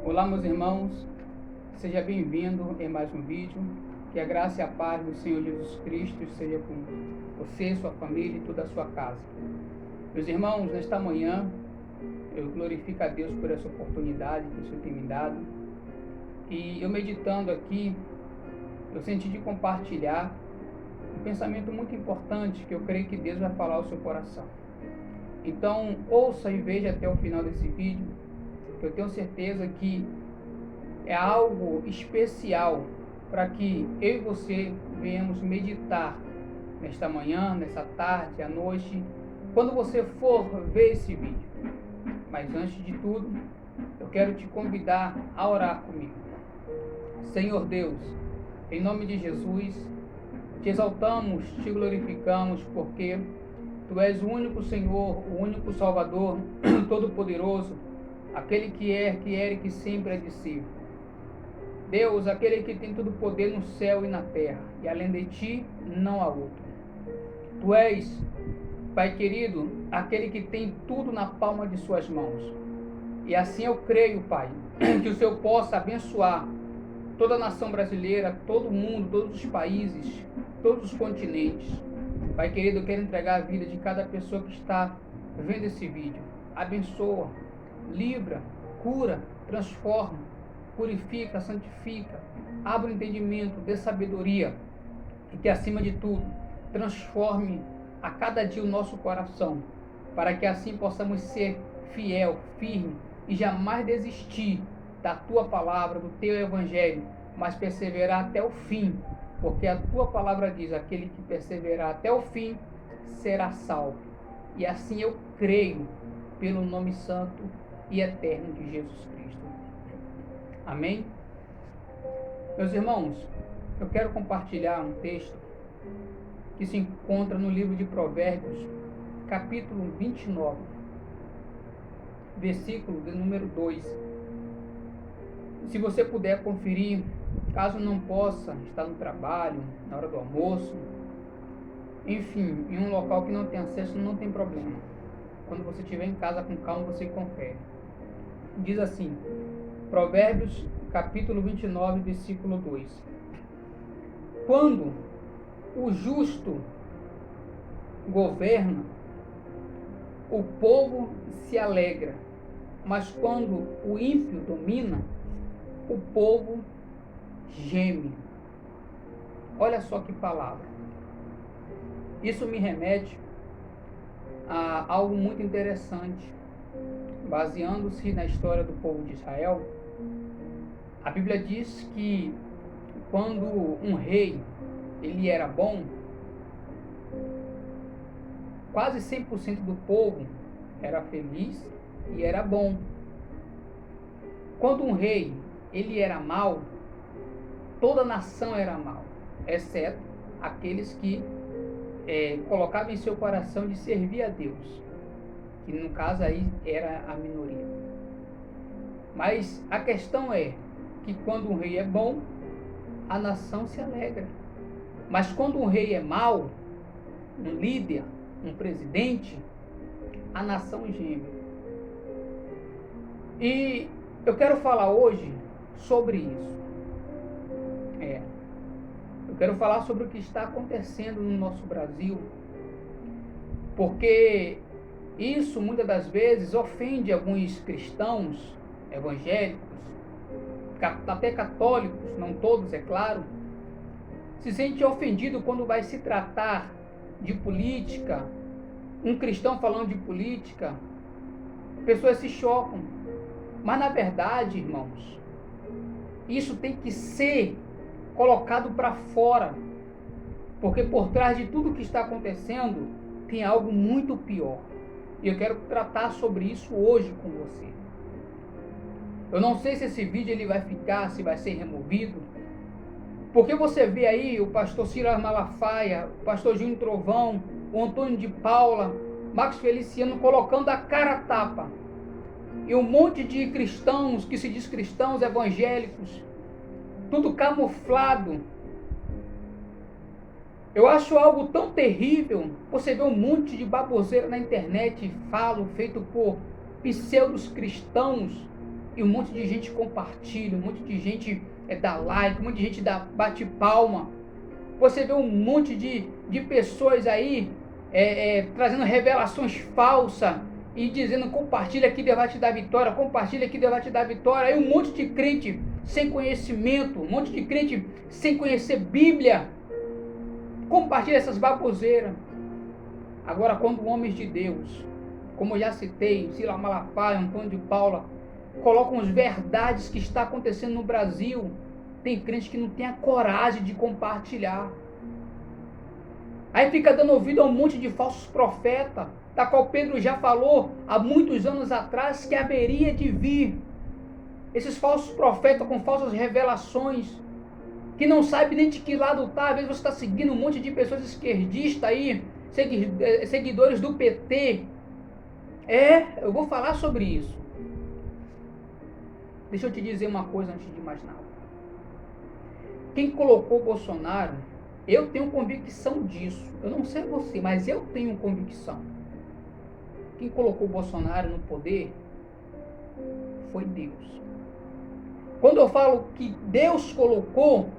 Olá, meus irmãos, seja bem-vindo em mais um vídeo. Que a graça e a paz do Senhor Jesus Cristo seja com você, sua família e toda a sua casa. Meus irmãos, nesta manhã eu glorifico a Deus por essa oportunidade que o Senhor tem me dado. E eu meditando aqui, eu senti de compartilhar um pensamento muito importante que eu creio que Deus vai falar ao seu coração. Então, ouça e veja até o final desse vídeo, que eu tenho certeza que é algo especial para que eu e você venhamos meditar nesta manhã, nessa tarde, à noite, quando você for ver esse vídeo. Mas antes de tudo, eu quero te convidar a orar comigo. Senhor Deus, em nome de Jesus, te exaltamos, te glorificamos, porque Tu és o único Senhor, o único Salvador, Todo-Poderoso, aquele que era e que sempre é de si. Deus, aquele que tem todo o poder no céu e na terra, e além de Ti, não há outro. Tu és, Pai querido, aquele que tem tudo na palma de Suas mãos. E assim eu creio, Pai, que o Senhor possa abençoar toda a nação brasileira, todo o mundo, todos os países, todos os continentes. Pai querido, eu quero entregar a vida de cada pessoa que está vendo esse vídeo. Abençoa, livra, cura, transforma, purifica, santifica, abre o entendimento, dê sabedoria e que, acima de tudo, transforme a cada dia o nosso coração, para que assim possamos ser fiel, firme e jamais desistir da Tua palavra, do Teu Evangelho, mas perseverar até o fim, porque a Tua palavra diz, aquele que perseverar até o fim será salvo. E assim eu creio, pelo nome santo e eterno de Jesus Cristo. Amém? Meus irmãos, eu quero compartilhar um texto que se encontra no livro de Provérbios, capítulo 29, versículo de número 2. Se você puder conferir, caso não possa estar no trabalho, na hora do almoço, enfim, em um local que não tem acesso, não tem problema. Quando você estiver em casa com calma, você confere. Diz assim, Provérbios, capítulo 29, versículo 2. Quando o justo governa, o povo se alegra, mas quando o ímpio domina, o povo geme. Olha só que palavra. Isso me remete a algo muito interessante. Baseando-se na história do povo de Israel, a Bíblia diz que quando um rei ele era bom, quase 100% do povo era feliz e era bom. Quando um rei ele era mau, toda a nação era mal, exceto aqueles que colocavam em seu coração de servir a Deus, que no caso aí era a minoria. Mas a questão é que quando um rei é bom, a nação se alegra. Mas quando um rei é mau, um líder, um presidente, a nação geme. E eu quero falar hoje sobre isso. Eu quero falar sobre o que está acontecendo no nosso Brasil, porque isso muitas das vezes ofende alguns cristãos evangélicos, até católicos, não todos, é claro, se sente ofendido quando vai se tratar de política, um cristão falando de política, pessoas se chocam. Mas na verdade, irmãos, isso tem que ser colocado para fora, porque por trás de tudo que está acontecendo tem algo muito pior. E eu quero tratar sobre isso hoje com você. Eu não sei se esse vídeo ele vai ficar, se vai ser removido, porque você vê aí o pastor Silas Malafaia, o pastor Júnior Trovão, o Antônio de Paula, Marcos Feliciano colocando a cara a tapa, e um monte de cristãos que se diz cristãos evangélicos, tudo camuflado. Eu acho algo tão terrível. Você vê um monte de baboseira na internet, feito por pseudos cristãos, e um monte de gente compartilha, um monte de gente dá like, um monte de gente bate palma. Você vê um monte de pessoas aí trazendo revelações falsas e dizendo compartilha que Deus vai te dar vitória, compartilha que Deus vai te dar vitória. Aí um monte de crente sem conhecimento, um monte de crente sem conhecer Bíblia, compartilha essas baboseiras. Agora, quando homens de Deus, como eu já citei, Silas Malafaia, Antônio de Paula, colocam as verdades que está acontecendo no Brasil, tem crente que não tem a coragem de compartilhar. Aí fica dando ouvido a um monte de falsos profetas, da qual Pedro já falou há muitos anos atrás que haveria de vir. Esses falsos profetas com falsas revelações, que não sabe nem de que lado está. Às vezes você está seguindo um monte de pessoas esquerdistas aí, seguidores do PT. Eu vou falar sobre isso. Deixa eu te dizer uma coisa antes de mais nada. Quem colocou Bolsonaro, eu tenho convicção disso. Eu não sei você, mas eu tenho convicção. Quem colocou Bolsonaro no poder foi Deus. Quando eu falo que Deus colocou,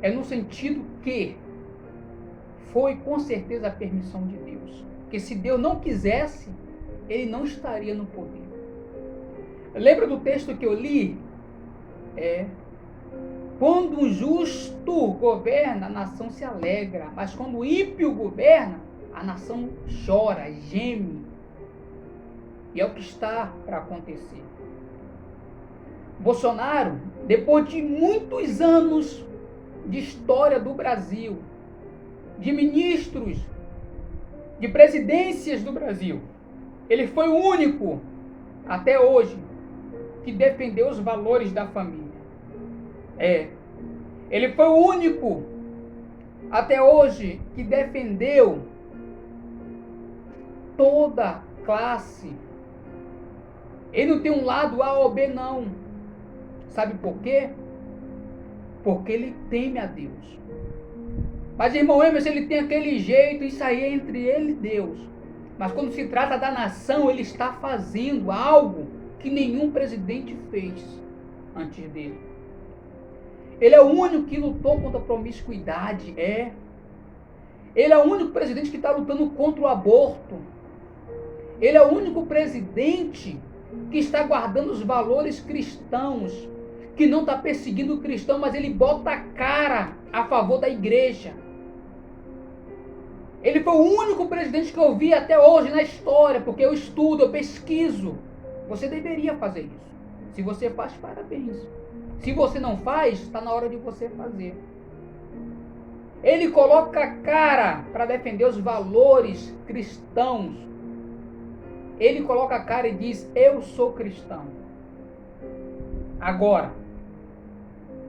é no sentido que foi com certeza a permissão de Deus. Porque se Deus não quisesse, ele não estaria no poder. Lembra do texto que eu li? Quando um justo governa, a nação se alegra. Mas quando o ímpio governa, a nação chora, geme. E é o que está para acontecer. Bolsonaro, depois de muitos anos de história do Brasil, de ministros, de presidências do Brasil, ele foi o único, até hoje, que defendeu os valores da família. Ele foi o único, até hoje, que defendeu toda classe. Ele não tem um lado A ou B, não. Sabe por quê? Porque ele teme a Deus. Mas, irmão Emerson, ele tem aquele jeito, isso aí é entre ele e Deus. Mas quando se trata da nação, ele está fazendo algo que nenhum presidente fez antes dele. Ele é o único que lutou contra a promiscuidade, Ele é o único presidente que está lutando contra o aborto. Ele é o único presidente que está guardando os valores cristãos, que não está perseguindo o cristão, mas ele bota a cara a favor da igreja. Ele foi o único presidente que eu vi até hoje na história, porque eu estudo, eu pesquiso. Você deveria fazer isso. Se você faz, parabéns. Se você não faz, está na hora de você fazer. Ele coloca a cara para defender os valores cristãos. Ele coloca a cara e diz: eu sou cristão. Agora,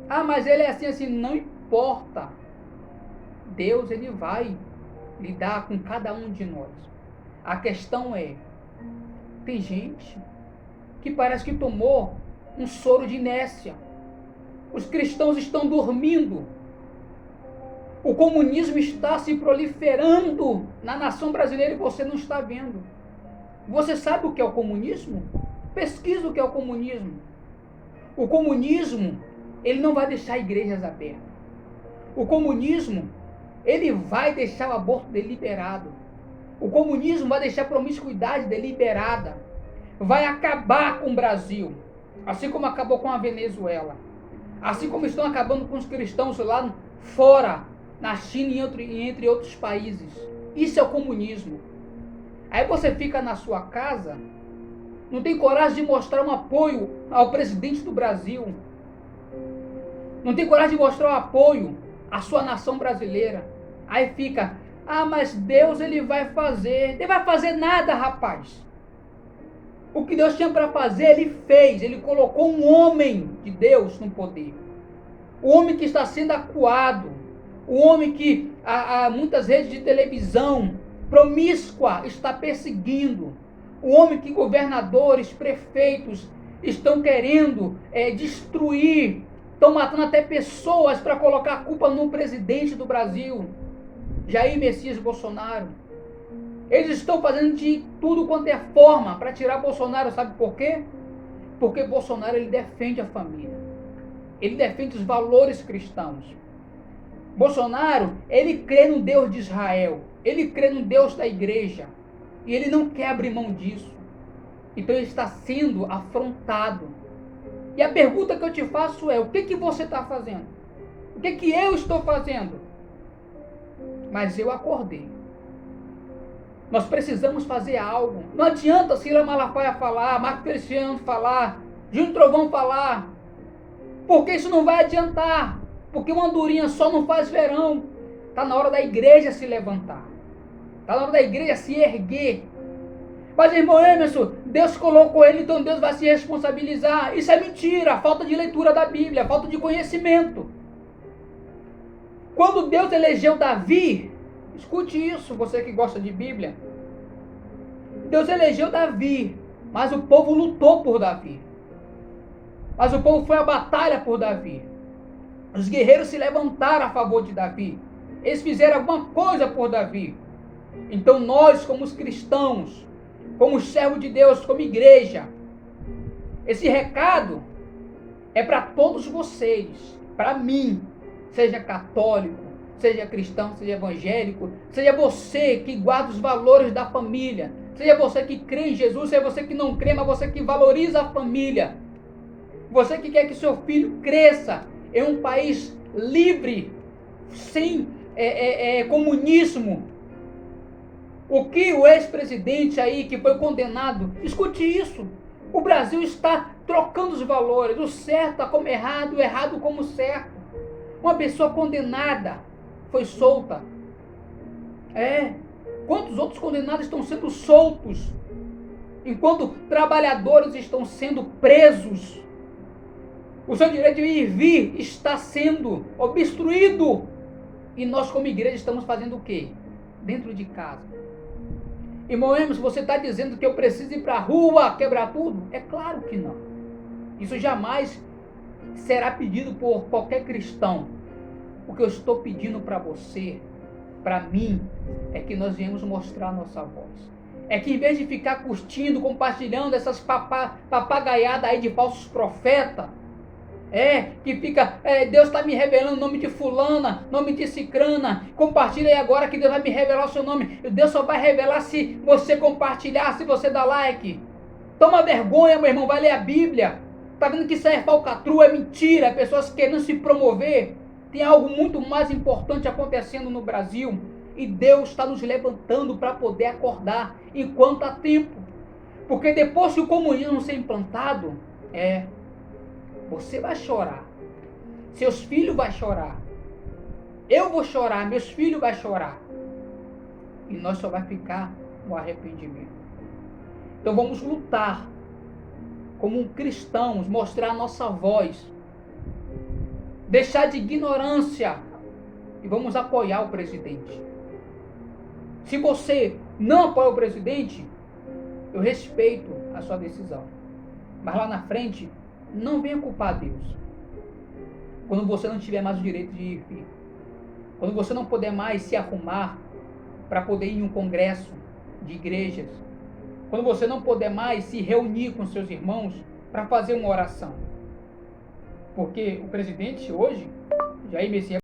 mas ele é assim, não importa. Deus, ele vai lidar com cada um de nós. A questão tem gente que parece que tomou um soro de inércia. Os cristãos estão dormindo. O comunismo está se proliferando na nação brasileira e você não está vendo. Você sabe o que é o comunismo? Pesquisa o que é o comunismo. O comunismo, ele não vai deixar igrejas abertas. O comunismo, ele vai deixar o aborto deliberado. O comunismo vai deixar a promiscuidade deliberada. Vai acabar com o Brasil. Assim como acabou com a Venezuela. Assim como estão acabando com os cristãos lá fora, na China e entre outros países. Isso é o comunismo. Aí você fica na sua casa, não tem coragem de mostrar um apoio ao presidente do Brasil. Não tem coragem de mostrar um apoio à sua nação brasileira. Aí fica, mas Deus ele vai fazer. Ele vai fazer nada, rapaz. O que Deus tinha para fazer, ele fez. Ele colocou um homem de Deus no poder. O homem que está sendo acuado. O homem que muitas redes de televisão promíscua está perseguindo. O homem que governadores, prefeitos estão querendo destruir. Estão matando até pessoas para colocar a culpa no presidente do Brasil, Jair Messias Bolsonaro. Eles estão fazendo de tudo quanto é forma para tirar Bolsonaro, sabe por quê? Porque Bolsonaro, ele defende a família. Ele defende os valores cristãos. Bolsonaro, ele crê no Deus de Israel. Ele crê no Deus da igreja. E ele não quer abrir mão disso. Então ele está sendo afrontado. E a pergunta que eu te faço é: o que você está fazendo? O que eu estou fazendo? Mas eu acordei. Nós precisamos fazer algo. Não adianta Cila Malafaia falar, Marco Feliciano falar, Júnior Trovão falar. Porque isso não vai adiantar. Porque uma andorinha só não faz verão. Está na hora da igreja se levantar. Está na hora da igreja se erguer. Mas, irmão Emerson, Deus colocou ele, então Deus vai se responsabilizar. Isso é mentira, falta de leitura da Bíblia, falta de conhecimento. Quando Deus elegeu Davi, escute isso, você que gosta de Bíblia. Deus elegeu Davi, mas o povo lutou por Davi. Mas o povo foi à batalha por Davi. Os guerreiros se levantaram a favor de Davi. Eles fizeram alguma coisa por Davi. Então nós, como os cristãos, como servo de Deus, como igreja, esse recado é para todos vocês, para mim, seja católico, seja cristão, seja evangélico, seja você que guarda os valores da família, seja você que crê em Jesus, seja você que não crê, mas você que valoriza a família, você que quer que seu filho cresça em um país livre, sem comunismo. O que o ex-presidente aí que foi condenado, escute isso, o Brasil está trocando os valores, o certo está como errado, o errado como certo. Uma pessoa condenada foi solta. Quantos outros condenados estão sendo soltos? Enquanto trabalhadores estão sendo presos. O seu direito de ir e vir está sendo obstruído. E nós como igreja estamos fazendo o quê? Dentro de casa. Irmão Emerson, você está dizendo que eu preciso ir para a rua quebrar tudo? É claro que não. Isso jamais será pedido por qualquer cristão. O que eu estou pedindo para você, para mim, é que nós viemos mostrar a nossa voz. É que em vez de ficar curtindo, compartilhando essas papagaiadas aí de falsos profetas, que fica, Deus está me revelando o nome de fulana, nome de cicrana, compartilha aí agora que Deus vai me revelar o seu nome. Deus só vai revelar se você compartilhar, se você dar like. Toma vergonha, meu irmão, vai ler a Bíblia. Tá vendo que isso é falcatrua, é mentira, pessoas querendo se promover. Tem algo muito mais importante acontecendo no Brasil, e Deus está nos levantando para poder acordar enquanto há tempo. Porque depois que o comunismo ser implantado, você vai chorar, seus filhos vão chorar, eu vou chorar, meus filhos vão chorar, e nós só vai ficar no arrependimento. Então vamos lutar como cristãos, mostrar a nossa voz, deixar de ignorância e vamos apoiar o presidente. Se você não apoia o presidente, eu respeito a sua decisão, mas lá na frente não venha culpar Deus. Quando você não tiver mais o direito de ir, filho. Quando você não puder mais se arrumar para poder ir em um congresso de igrejas. Quando você não puder mais se reunir com seus irmãos para fazer uma oração. Porque o presidente hoje, Jair Messias,